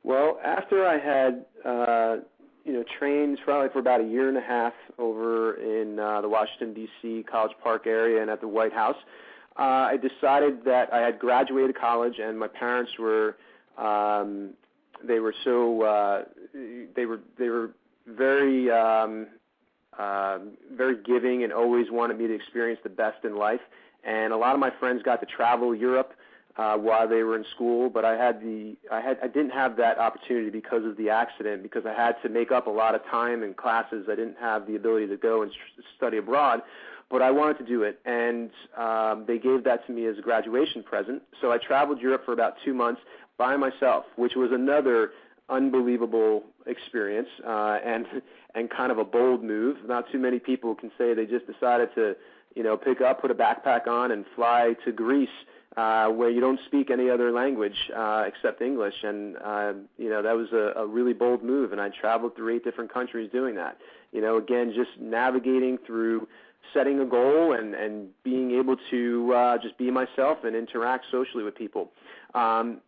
Well, after I had, trained probably for about a year and a half over in the Washington, D.C. College Park area and at the White House, I decided that I had graduated college, and my parents were, they were very, very giving and always wanted me to experience the best in life. And a lot of my friends got to travel Europe while they were in school, but I didn't have that opportunity because of the accident, because I had to make up a lot of time in classes. I didn't have the ability to go and study abroad, but I wanted to do it, and they gave that to me as a graduation present. So I traveled Europe for about 2 months by myself, which was another unbelievable experience, and kind of a bold move. Not too many people can say they just decided to, pick up, put a backpack on, and fly to Greece, where you don't speak any other language except English. And that was a really bold move. And I traveled through 8 different countries doing that. Again, just navigating through setting a goal and being able to just be myself and interact socially with people. And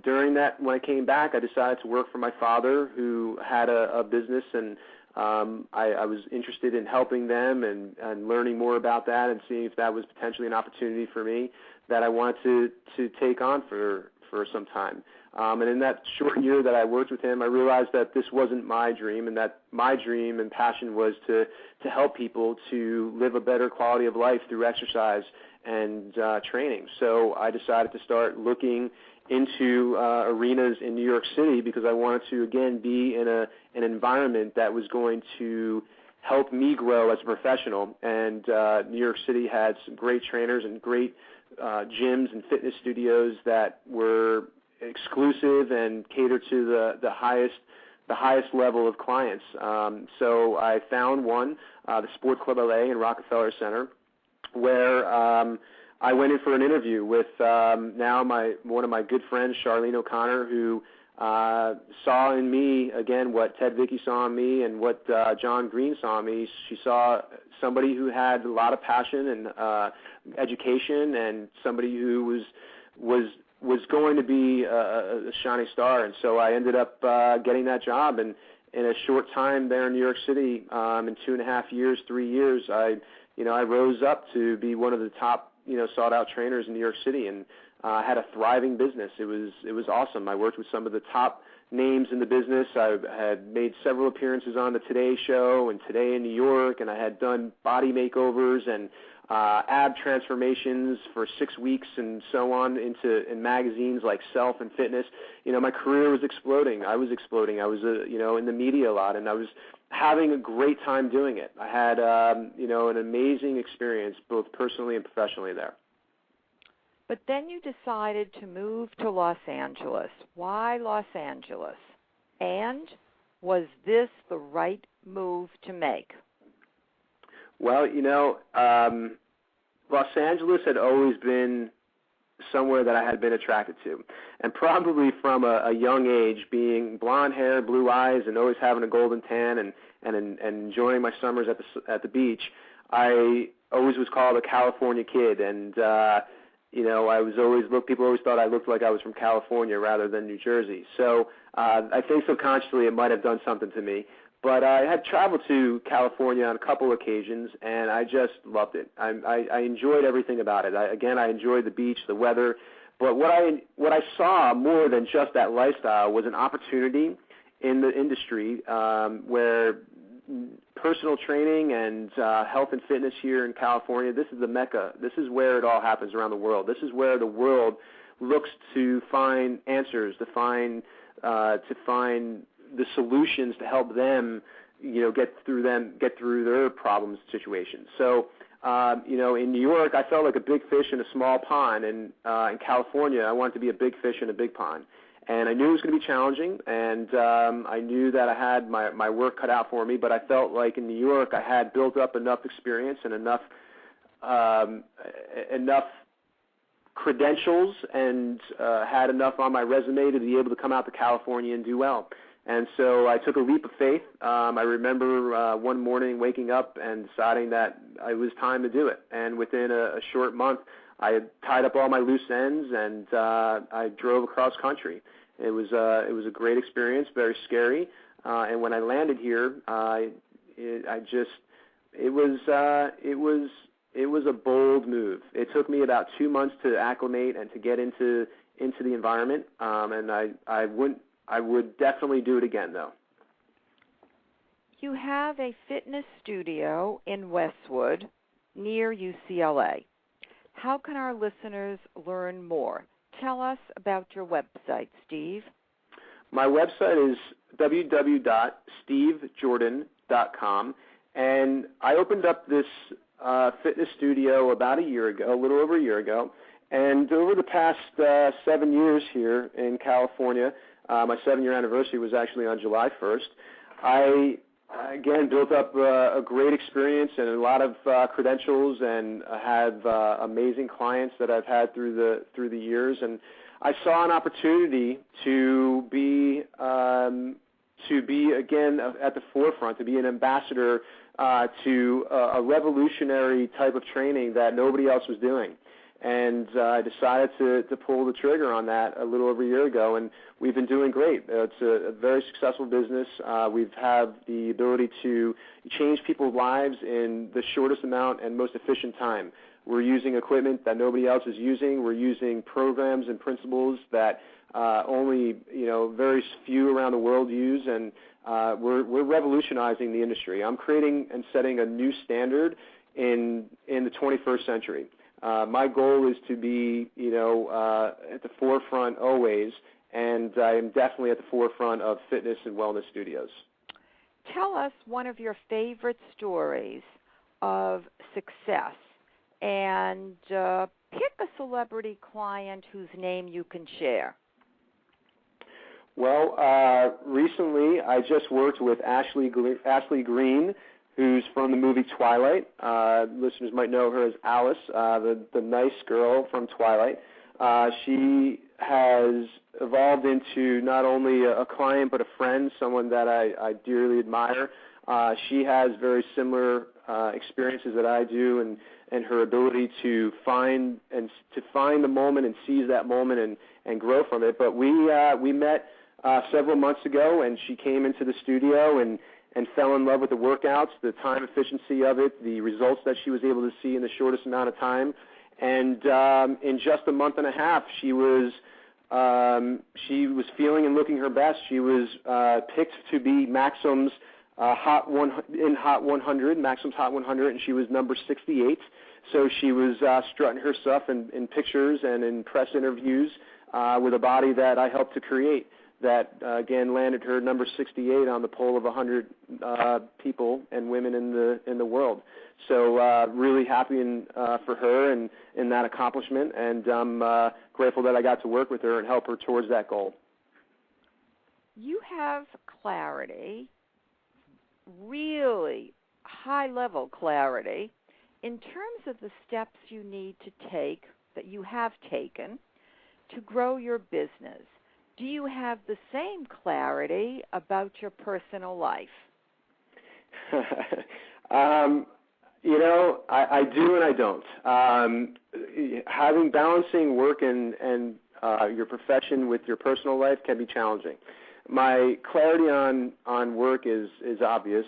during that, when I came back, I decided to work for my father, who had a business, and I was interested in helping them and learning more about that and seeing if that was potentially an opportunity for me that I wanted to take on for some time. And in that short year that I worked with him, I realized that this wasn't my dream, and that my dream and passion was to help people to live a better quality of life through exercise and training. So I decided to start looking into arenas in New York City, because I wanted to, again, be in an environment that was going to help me grow as a professional. And New York City had some great trainers and great gyms and fitness studios that were exclusive and catered to the highest level of clients. So I found one, the Sports Club LA in Rockefeller Center, where I went in for an interview with now one of my good friends, Arlene O'Connor, who saw in me, again, what Ted Vicky saw in me and what John Green saw in me. She saw somebody who had a lot of passion and education, and somebody who was going to be a shining star. And so I ended up getting that job, and in a short time there in New York City, in 2.5 years, 3 years, I rose up to be one of the top, sought-out trainers in New York City, and had a thriving business. It was awesome. I worked with some of the top names in the business. I had made several appearances on the Today Show and Today in New York, and I had done body makeovers and ab transformations for 6 weeks and so on in magazines like Self and Fitness. My career was exploding. I was exploding. I was, in the media a lot, and I was having a great time doing it. I had, an amazing experience, both personally and professionally there. But then you decided to move to Los Angeles. Why Los Angeles? And was this the right move to make? Well, Los Angeles had always been somewhere that I had been attracted to. And probably from a young age, being blonde hair, blue eyes, and always having a golden tan and enjoying my summers at the beach, I always was called a California kid. And people always thought I looked like I was from California rather than New Jersey. So I think subconsciously it might have done something to me. But I had traveled to California on a couple occasions, and I just loved it. I enjoyed everything about it. I enjoyed the beach, the weather. But what I saw more than just that lifestyle was an opportunity in the industry where personal training and health and fitness here in California, this is the Mecca. This is where it all happens around the world. This is where the world looks to find answers, to find the solutions to help them, get through their problems, situations. So, in New York, I felt like a big fish in a small pond, and in California, I wanted to be a big fish in a big pond. And I knew it was going to be challenging, and I knew that I had my work cut out for me, but I felt like in New York I had built up enough experience and enough credentials and had enough on my resume to be able to come out to California and do well. And so I took a leap of faith. I remember one morning waking up and deciding that it was time to do it. And within a short month, I had tied up all my loose ends, and I drove across country. It was a great experience, very scary. And when I landed here, it was a bold move. It took me about 2 months to acclimate and to get into the environment. And I would definitely do it again, though. You have a fitness studio in Westwood near UCLA. How can our listeners learn more? tell us about your website, Steve? My website is www.stevejordan.com, and I opened up this fitness studio about a little over a year ago, and over the past 7 years here in California, my 7-year anniversary was actually on July 1st, I, again, built up a great experience and a lot of credentials, and have amazing clients that I've had through the years, and I saw an opportunity to be again at the forefront, to be an ambassador to a revolutionary type of training that nobody else was doing. And I decided to pull the trigger on that a little over a year ago, and we've been doing great. It's a very successful business. We've had the ability to change people's lives in the shortest amount and most efficient time. We're using equipment that nobody else is using. We're using programs and principles that only very few around the world use, and we're revolutionizing the industry. I'm creating and setting a new standard in the 21st century. My goal is to be at the forefront always, and I am definitely at the forefront of fitness and wellness studios. Tell us one of your favorite stories of success, and pick a celebrity client whose name you can share. Well, recently I just worked with Ashley Green, who's from the movie Twilight. Listeners might know her as Alice, the nice girl from Twilight. She has evolved into not only a client but a friend, someone that I dearly admire. She has very similar experiences that I do, and her ability to find the moment and seize that moment and grow from it. But we met several months ago, and she came into the studio and fell in love with the workouts, the time efficiency of it, the results that she was able to see in the shortest amount of time. And in just a month and a half, she was feeling and looking her best. She was picked to be Maxim's Hot 100, Maxim's Hot 100, and she was number 68. So she was strutting her stuff in pictures and in press interviews with a body that I helped to create. That, again, landed her number 68 on the poll of 100 people and women in the world. So really happy for her and in that accomplishment, and I'm grateful that I got to work with her and help her towards that goal. You have clarity, really high-level clarity, in terms of the steps you need to take, that you have taken, to grow your business. Do you have the same clarity about your personal life? I do and I don't. Balancing work and your profession with your personal life can be challenging. My clarity on work is obvious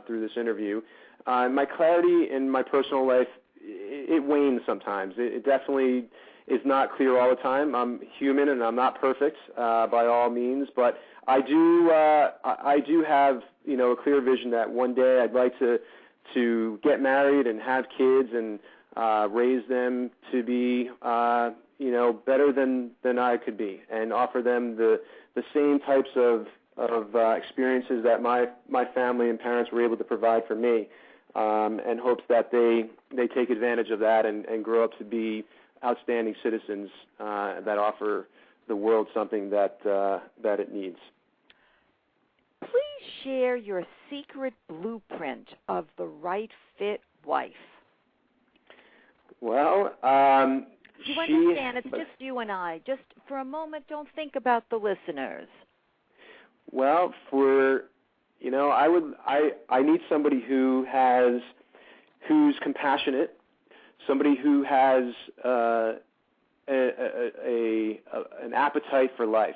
through this interview. My clarity in my personal life, it wanes sometimes. It definitely is not clear all the time. I'm human and I'm not perfect by all means, but I do have a clear vision that one day I'd like to get married and have kids and raise them to be better than I could be, and offer them the same types of experiences that my family and parents were able to provide for me, and hopes that they take advantage of that and grow up to be outstanding citizens that offer the world something that it needs. Please share your secret blueprint of the right fit wife. Well, you understand, it's just you and I. Just for a moment, don't think about the listeners. Well, I need somebody who's compassionate, somebody who has an appetite for life,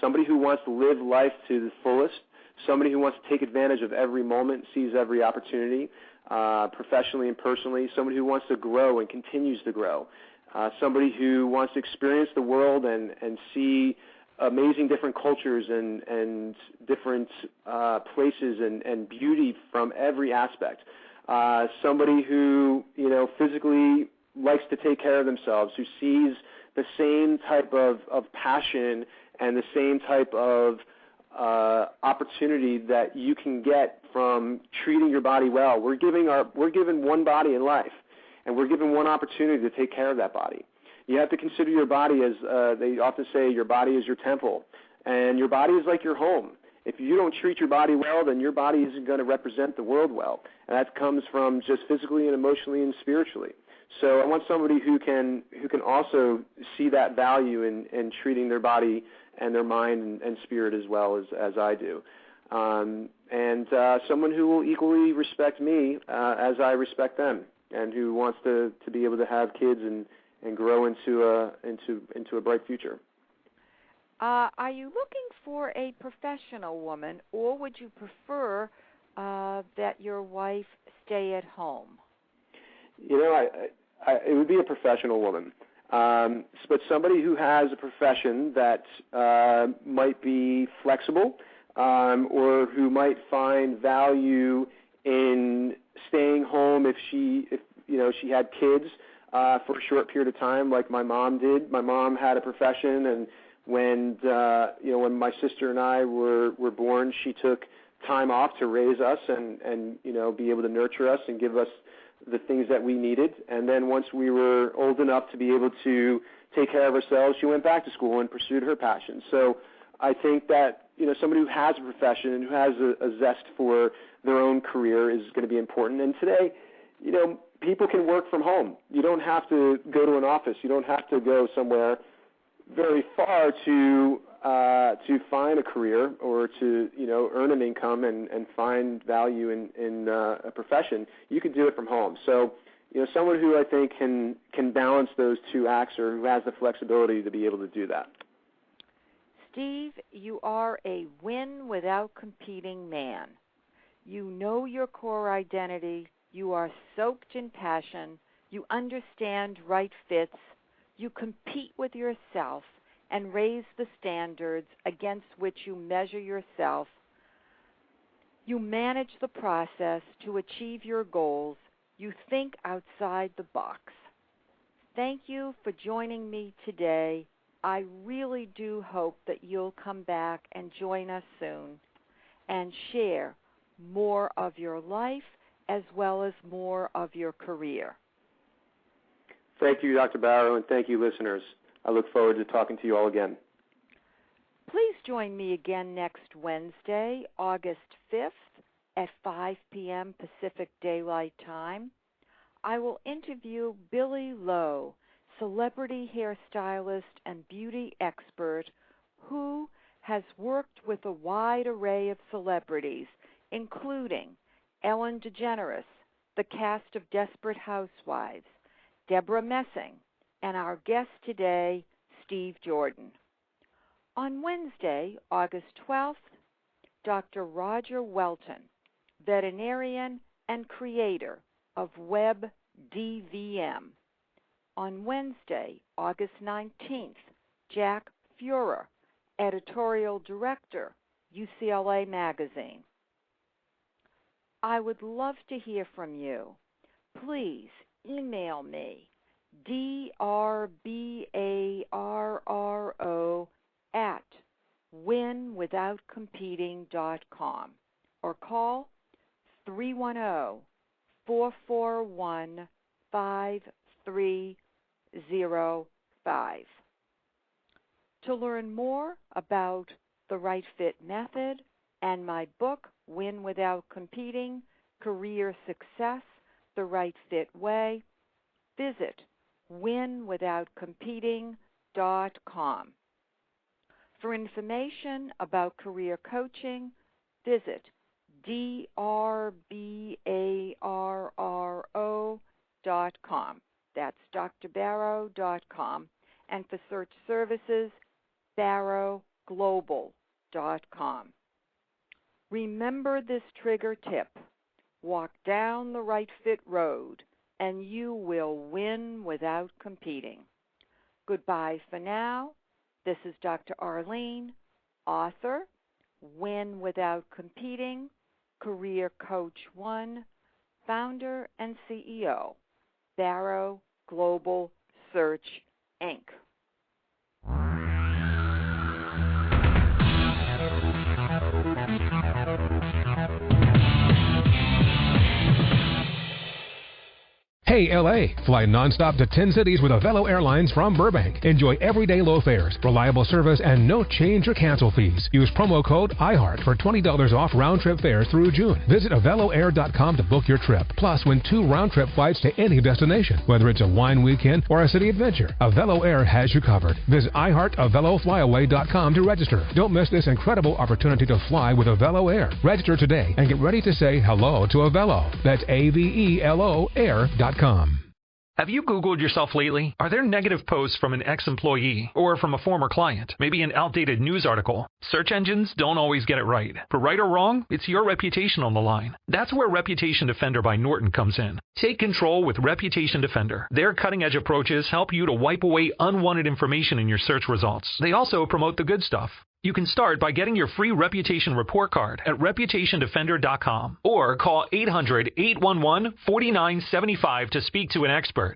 somebody who wants to live life to the fullest, somebody who wants to take advantage of every moment, sees every opportunity, professionally and personally, somebody who wants to grow and continues to grow, somebody who wants to experience the world and see amazing different cultures and different places and beauty from every aspect. Somebody who, physically likes to take care of themselves, who sees the same type of passion and the same type of opportunity that you can get from treating your body well. We're given one body in life, and we're given one opportunity to take care of that body. You have to consider your body as, they often say, your body is your temple, and your body is like your home. If you don't treat your body well, then your body isn't going to represent the world well, and that comes from just physically and emotionally and spiritually. So I want somebody who can also see that value in treating their body and their mind and spirit as well as I do. And someone who will equally respect me as I respect them, and who wants to be able to have kids and grow into a bright future. Are you looking for a professional woman, or would you prefer that your wife stay at home? You know, it would be a professional woman, but somebody who has a profession that might be flexible, or who might find value in staying home if she had kids for a short period of time, like my mom did. My mom had a profession, and when my sister and I were born, she took time off to raise us and be able to nurture us and give us the things that we needed. And then once we were old enough to be able to take care of ourselves, she went back to school and pursued her passion. So I think that somebody who has a profession and who has a zest for their own career is going to be important. And today, people can work from home. You don't have to go to an office. You don't have to go somewhere very far to find a career or to earn an income and find value in a profession. You can do it from home. So someone who I think can balance those two acts, or who has the flexibility to be able to do that. Steve, you are a win without competing man. You know your core identity. You are soaked in passion. You understand right fits. You compete with yourself and raise the standards against which you measure yourself. You manage the process to achieve your goals. You think outside the box. Thank you for joining me today. I really do hope that you'll come back and join us soon and share more of your life as well as more of your career. Thank you, Dr. Barrow, and thank you, listeners. I look forward to talking to you all again. Please join me again next Wednesday, August 5th at 5 p.m. Pacific Daylight Time. I will interview Billy Lowe, celebrity hairstylist and beauty expert who has worked with a wide array of celebrities, including Ellen DeGeneres, the cast of Desperate Housewives, Deborah Messing, and our guest today, Steve Jordan. On Wednesday, August 12th, Dr. Roger Welton, veterinarian and creator of WebDVM. On Wednesday, August 19th, Jack Fuhrer, editorial director, UCLA Magazine. I would love to hear from you. Please email me, drbarro@winwithoutcompeting.com, or call 310-441-5305. To learn more about the Right Fit Method and my book, Win Without Competing, Career Success, the Right Fit Way, visit winwithoutcompeting.com. For information about career coaching, visit drbarro.com. That's drbarrow.com. And for search services, barrowglobal.com. Remember this trigger tip. Walk down the right fit road, and you will win without competing. Goodbye for now. This is Dr. Arlene, author, Win Without Competing, Career Coach 1, founder and CEO, Barrow Global Search, Inc. Hey LA, fly nonstop to 10 cities with Avelo Airlines from Burbank. Enjoy everyday low fares, reliable service, and no change or cancel fees. Use promo code IHEART for $20 off round-trip fares through June. Visit AveloAir.com to book your trip. Plus, win 2 round-trip flights to any destination, whether it's a wine weekend or a city adventure. Avelo Air has you covered. Visit iHeartAveloFlyaway.com to register. Don't miss this incredible opportunity to fly with Avelo Air. Register today and get ready to say hello to Avelo. That's AVELO Air.com. Have you Googled yourself lately? Are there negative posts from an ex-employee or from a former client? Maybe an outdated news article? Search engines don't always get it right. For right or wrong, it's your reputation on the line. That's where Reputation Defender by Norton comes in. Take control with Reputation Defender. Their cutting-edge approaches help you to wipe away unwanted information in your search results. They also promote the good stuff. You can start by getting your free reputation report card at reputationdefender.com or call 800-811-4975 to speak to an expert.